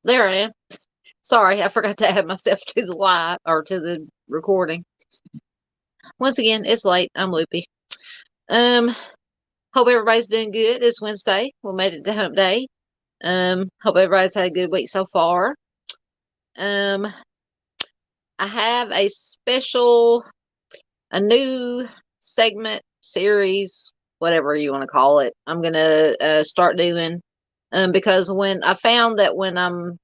There I am. Sorry, I forgot to add myself to the live or to the recording. Once again, it's late. I'm loopy. Um, Hope everybody's doing good. It's Wednesday. We made it to hump day. Hope everybody's had a good week so far. Um, I have a new segment, series, whatever you want to call it. I'm gonna start doing, because when I found that when I'm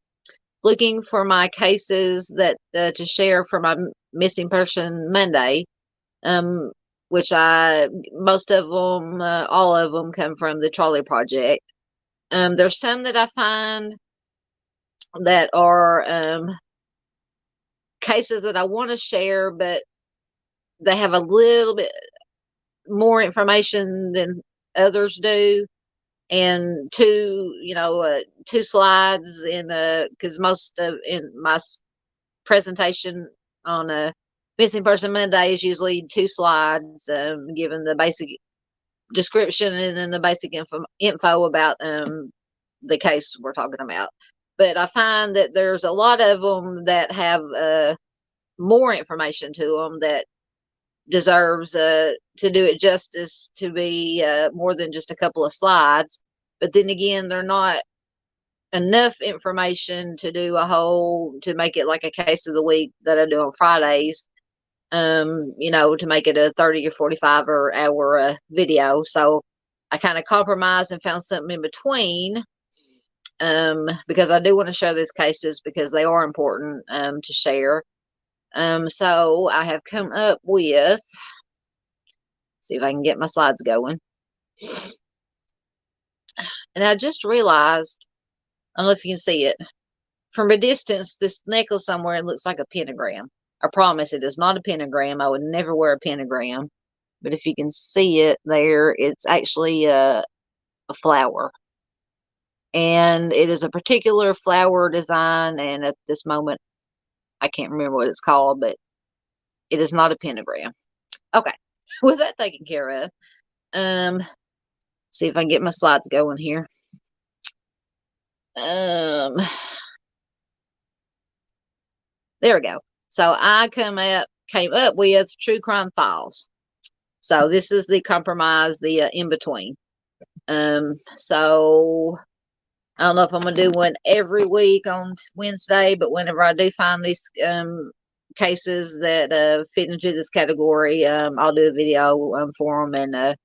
looking for my cases that to share for my missing person Monday, um, which most of them, all of them come from the Charley Project. There's some that I find that are cases that I want to share, but they have a little bit more information than others do. And two slides because most of in my presentation on a missing person Monday is usually two slides, giving the basic description and then the basic info about the case we're talking about. But I find that there's a lot of them that have more information to them that deserves to do it justice to be more than just a couple of slides. But then again, they're not enough information to make it like a case of the week that I do on Fridays, to make it a 30 or 45 or hour video. So I kind of compromised and found something in between, because I do want to share these cases because they are important to share. So I have come up with, see if I can get my slides going. And I just realized, I don't know if you can see it, from a distance, this necklace somewhere looks like a pentagram. I promise it is not a pentagram. I would never wear a pentagram. But if you can see it there, it's actually a flower. And it is a particular flower design. And at this moment, I can't remember what it's called, but it is not a pentagram. Okay. With that taken care of, see if I can get my slides going here. There we go. So I came up with True Crime Files. So this is the compromise, the in between. So I don't know if I'm gonna do one every week on Wednesday, but whenever I do find these cases that fit into this category, I'll do a video for them and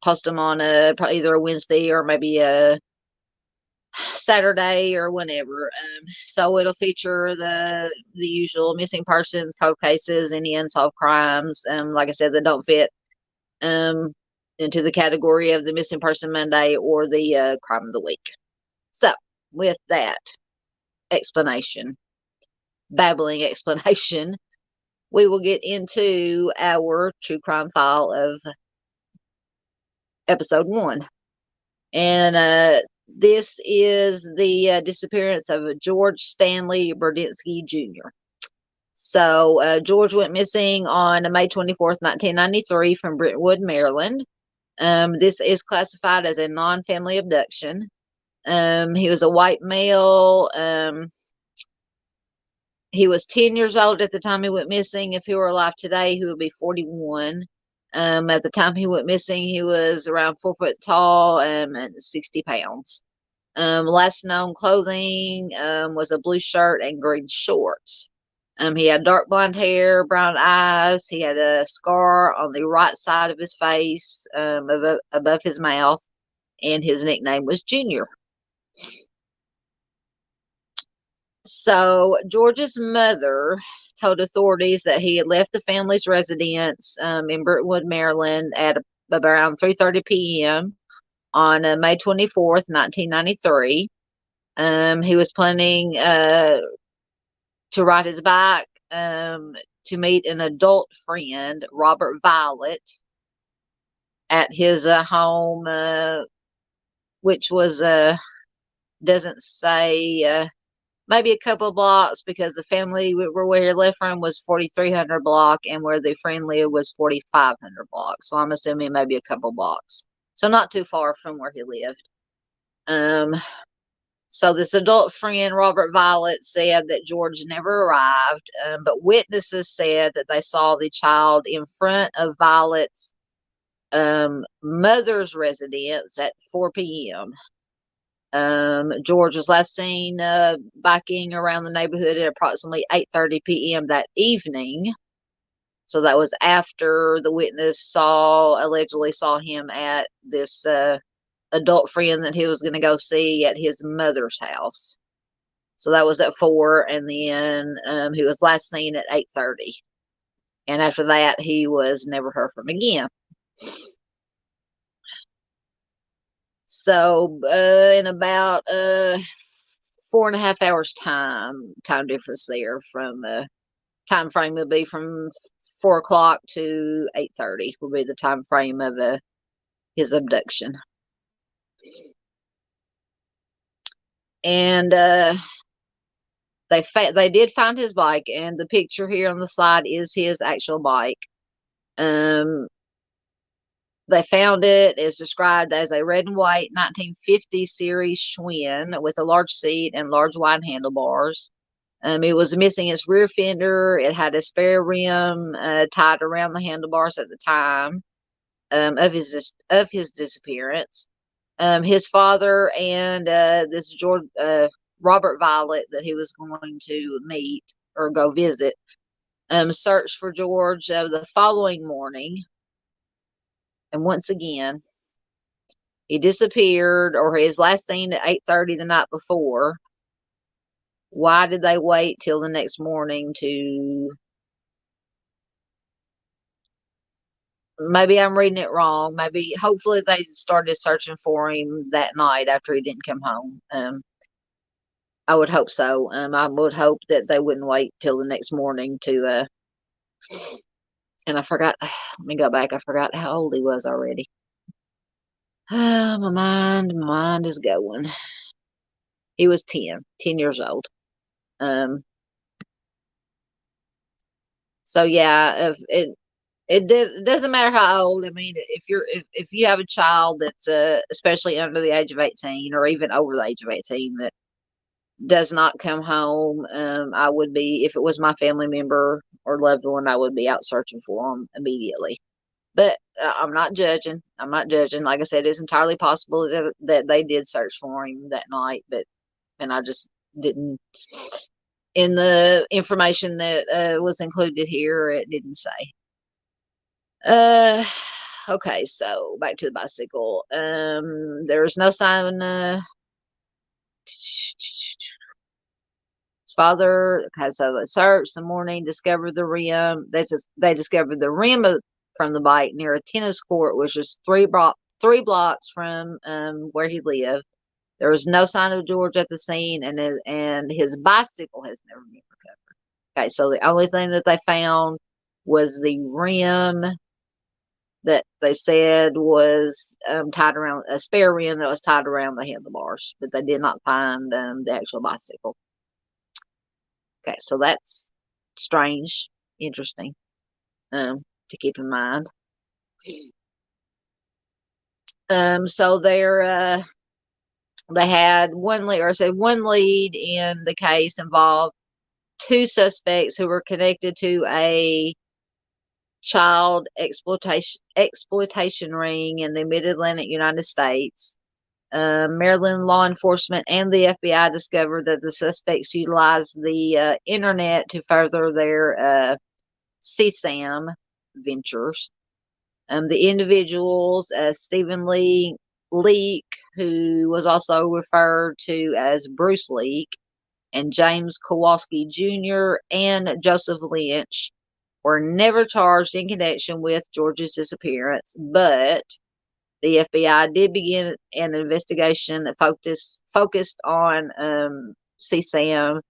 post them on either a Wednesday or maybe a Saturday or whenever. So it'll feature the usual missing persons, cold cases, any unsolved crimes. Like I said, that don't fit into the category of the missing person Monday or the crime of the week. So with that babbling explanation, we will get into our true crime file of episode 1. And this is the disappearance of George Stanley Burdynski Jr. So George went missing on May 24th, 1993 from Brentwood, Maryland. This is classified as a non-family abduction. He was a white male. He was 10 years old at the time he went missing. If he were alive today, he would be 41. At the time he went missing, he was around 4 foot tall and 60 pounds. Last known clothing was a blue shirt and green shorts. He had dark blonde hair, brown eyes. He had a scar on the right side of his face, above his mouth, and his nickname was Junior. So George's mother told authorities that he had left the family's residence in Brentwood, Maryland at around 3:30 p.m. on May 24th, 1993. He was planning to ride his bike to meet an adult friend, Robert Violet, at his home, which was doesn't say, maybe a couple of blocks, because the family where he left from was 4300 block and where the friend lived was 4500 block. So I'm assuming maybe a couple blocks. So not too far from where he lived. So this adult friend, Robert Violet, said that George never arrived, but witnesses said that they saw the child in front of Violet's mother's residence at 4 p.m. George was last seen biking around the neighborhood at approximately 8:30 p.m. that evening. So that was after the witness allegedly saw him at this adult friend that he was going to go see at his mother's house. So that was at 4, and then he was last seen at 8:30. And after that, he was never heard from again. So in about 4.5 hours time difference there from time frame would be from 4 o'clock to 8:30 will be the time frame of his abduction. And they did find his bike, and the picture here on the slide is his actual bike. They found it as described as a red and white 1950 series Schwinn with a large seat and large wide handlebars. It was missing its rear fender. It had a spare rim tied around the handlebars at the time of his disappearance. His father and this Robert Violet that he was going to meet or go visit searched for George the following morning. And once again, he disappeared, or he was last seen at 8:30 the night before. Why did they wait till the next morning to... Maybe I'm reading it wrong. Hopefully they started searching for him that night after he didn't come home. I would hope so. I would hope that they wouldn't wait till the next morning to, and I forgot, let me go back. I forgot how old he was already. My mind is going. He was 10 years old. So yeah, if it doesn't matter how old. I mean, if you have a child that's especially under the age of 18 or even over the age of 18 that does not come home, I would be, if it was my family member or loved one, I would be out searching for them immediately. But I'm not judging. Like I said, it's entirely possible that they did search for him that night, and I just didn't. In the information that was included here, it didn't say. Okay, so back to the bicycle. There's no sign. His father has a search the morning, discovered the rim. They discovered the rim from the bike near a tennis court, which is three blocks from where he lived. There was no sign of George at the scene, and his bicycle has never been recovered. Okay, so the only thing that they found was the rim that they said was tied around, a spare rim that was tied around the handlebars, but they did not find the actual bicycle. Okay, so that's strange, interesting to keep in mind. So they had one lead in the case involved two suspects who were connected to a child exploitation ring in the Mid-Atlantic United States. Maryland law enforcement and the FBI discovered that the suspects utilized the internet to further their CSAM ventures. The individuals, Stephen Leak, who was also referred to as Bruce Leak, and James Kowalski Jr. and Joseph Lynch, were never charged in connection with George's disappearance, but the FBI did begin an investigation that focused on CSAM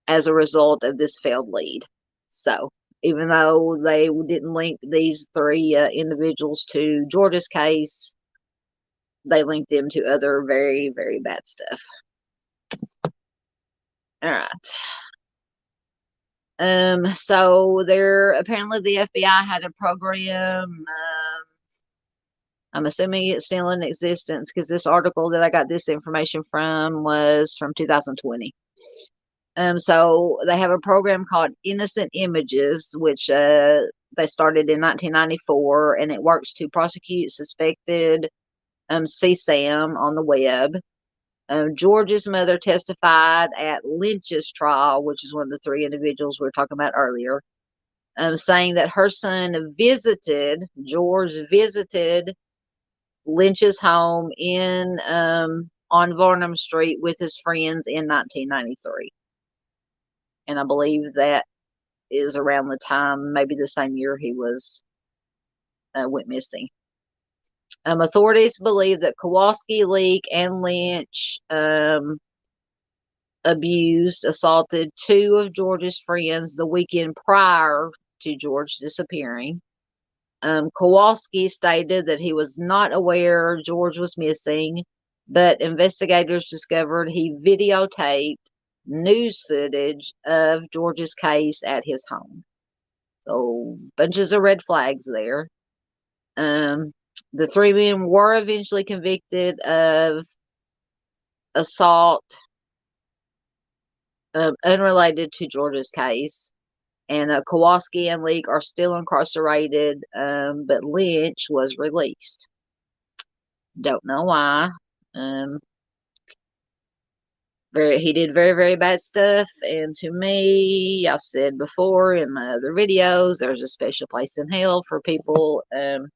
as a result of this failed lead. So even though they didn't link these three individuals to George's case, they linked them to other very, very bad stuff. All right. So apparently the FBI had a program I'm assuming it's still in existence because this article that I got this information from was from 2020. So they have a program called Innocent Images, which they started in 1994, and it works to prosecute suspected CSAM on the web. George's mother testified at Lynch's trial, which is one of the three individuals we were talking about earlier, saying that her son George visited Lynch's home on Varnum Street with his friends in 1993. And I believe that is around the time, maybe the same year he went missing. Authorities believe that Kowalski, Leak, and Lynch assaulted two of George's friends the weekend prior to George disappearing. Kowalski stated that he was not aware George was missing, but investigators discovered he videotaped news footage of George's case at his home. So, bunches of red flags there. The three men were eventually convicted of assault unrelated to George's case. And Kowalski and Leak are still incarcerated, but Lynch was released. Don't know why. He did very, very bad stuff. And to me, I've said before in my other videos, there's a special place in hell for people that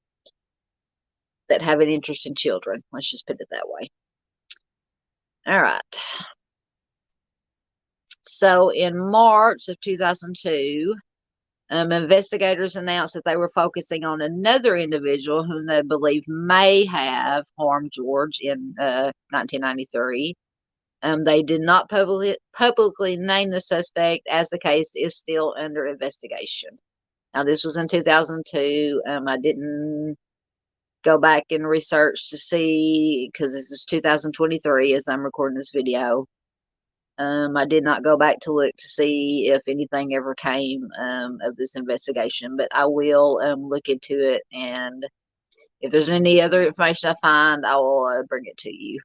have an interest in children. Let's just put it that way. All right. So in March of 2002, investigators announced that they were focusing on another individual whom they believe may have harmed George in 1993. They did not publicly name the suspect, as the case is still under investigation. Now, this was in 2002. I didn't go back and research to see, because this is 2023 as I'm recording this video. I did not go back to look to see if anything ever came of this investigation, but I will look into it, and if there's any other information I find, I will bring it to you.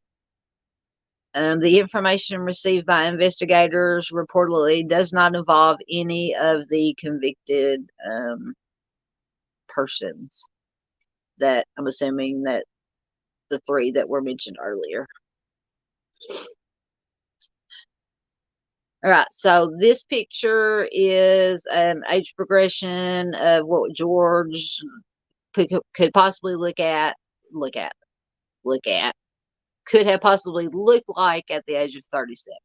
The information received by investigators reportedly does not involve any of the convicted persons that I'm assuming that the three that were mentioned earlier. All right, so this picture is an age progression of what George could possibly could have possibly looked like at the age of 37.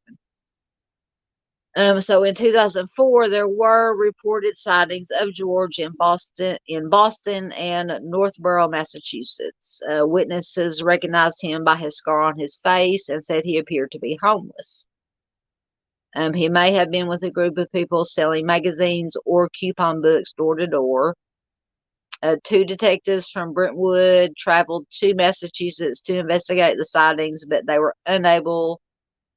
So in 2004, there were reported sightings of George in Boston and Northborough, Massachusetts. Witnesses recognized him by his scar on his face and said he appeared to be homeless. He may have been with a group of people selling magazines or coupon books door to door. Two detectives from Brentwood traveled to Massachusetts to investigate the sightings, but they were unable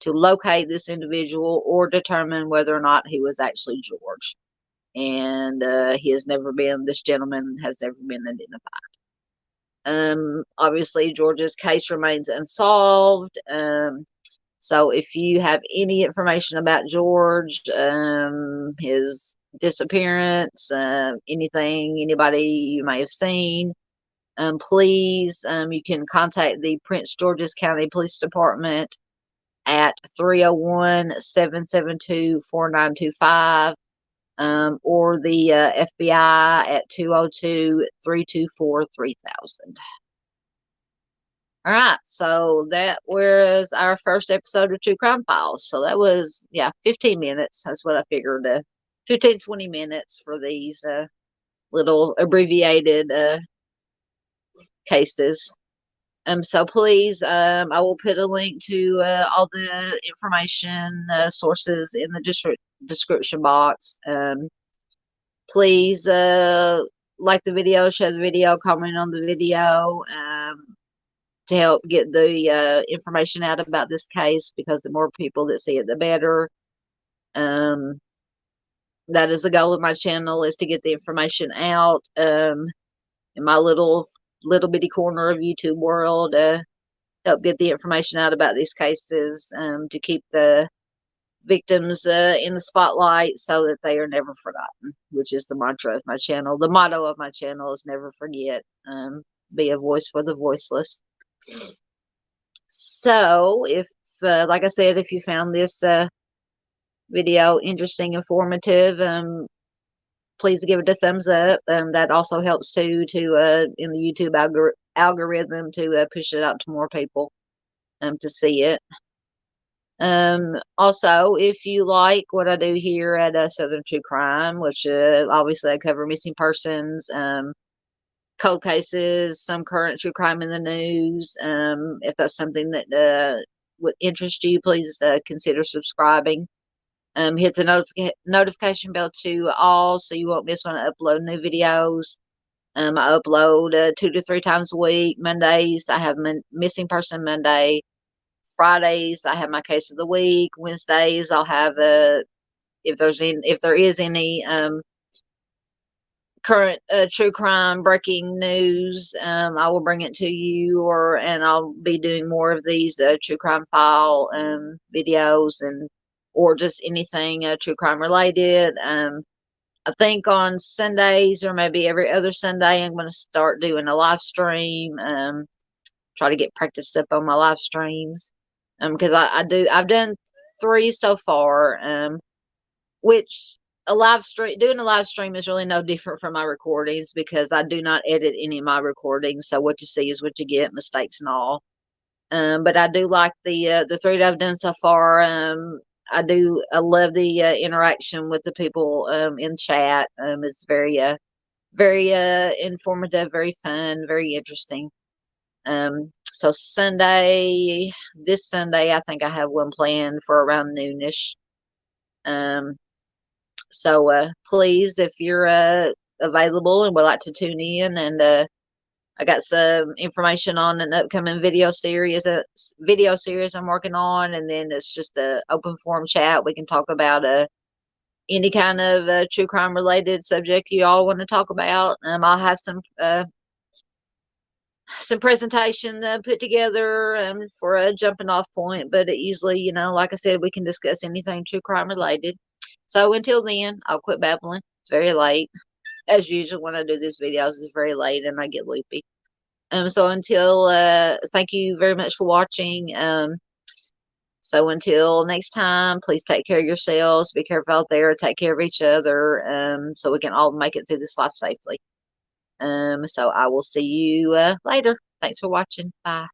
to locate this individual or determine whether or not he was actually George. And this gentleman has never been identified. Obviously, George's case remains unsolved. So if you have any information about George, his disappearance, anybody you may have seen, please, you can contact the Prince George's County Police Department at 301-772-4925, or the FBI at 202-324-3000. All right, so that was our first episode of True Crime Files. So that was, 15 minutes. That's what I figured, 15, 20 minutes for these little abbreviated cases. So please, I will put a link to all the information sources in the description box. Please like the video, share the video, comment on the video, to help get the information out about this case, because the more people that see it, the better. That is the goal of my channel, is to get the information out. In my little little bitty corner of YouTube world, help get the information out about these cases, to keep the victims in the spotlight so that they are never forgotten, which is the mantra of my channel. The motto of my channel is never forget. Be a voice for the voiceless. So, if, like I said, if you found this video interesting, informative, please give it a thumbs up. That also helps too, to in the YouTube algorithm, to push it out to more people to see it. Also, if you like what I do here at Southern True Crime, which obviously I cover missing persons, cold cases, some current true crime in the news, if that's something that would interest you, please consider subscribing. Hit the notification bell to all so you won't miss when I upload new videos. I upload 2 to 3 times a week. Mondays, I have Missing Person Monday. Fridays, I have my case of the week. Wednesdays, I'll have if there is any current true crime breaking news, I will bring it to you, and I'll be doing more of these true crime file videos, or just anything true crime related. I think on Sundays, or maybe every other Sunday, I'm going to start doing a live stream. Try to get practiced up on my live streams, because I've done 3 so far, which doing a live stream is really no different from my recordings, because I do not edit any of my recordings, so what you see is what you get, mistakes and all. But I do like the 3 that I've done so far. I love the interaction with the people in chat. It's very informative, very fun, very interesting. So this Sunday, I think I have one planned for around noonish. So please, if you're available and would like to tune in, and I got some information on an upcoming video series I'm working on, and then it's just a open forum chat. We can talk about any kind of true crime related subject you all want to talk about. I'll have some presentation put together for a jumping off point, but it usually, like I said, we can discuss anything true crime related. So until then, I'll quit babbling. It's very late. As usual, when I do these videos, it's very late and I get loopy. So thank you very much for watching. So until next time, please take care of yourselves. Be careful out there. Take care of each other, so we can all make it through this life safely. So I will see you later. Thanks for watching. Bye.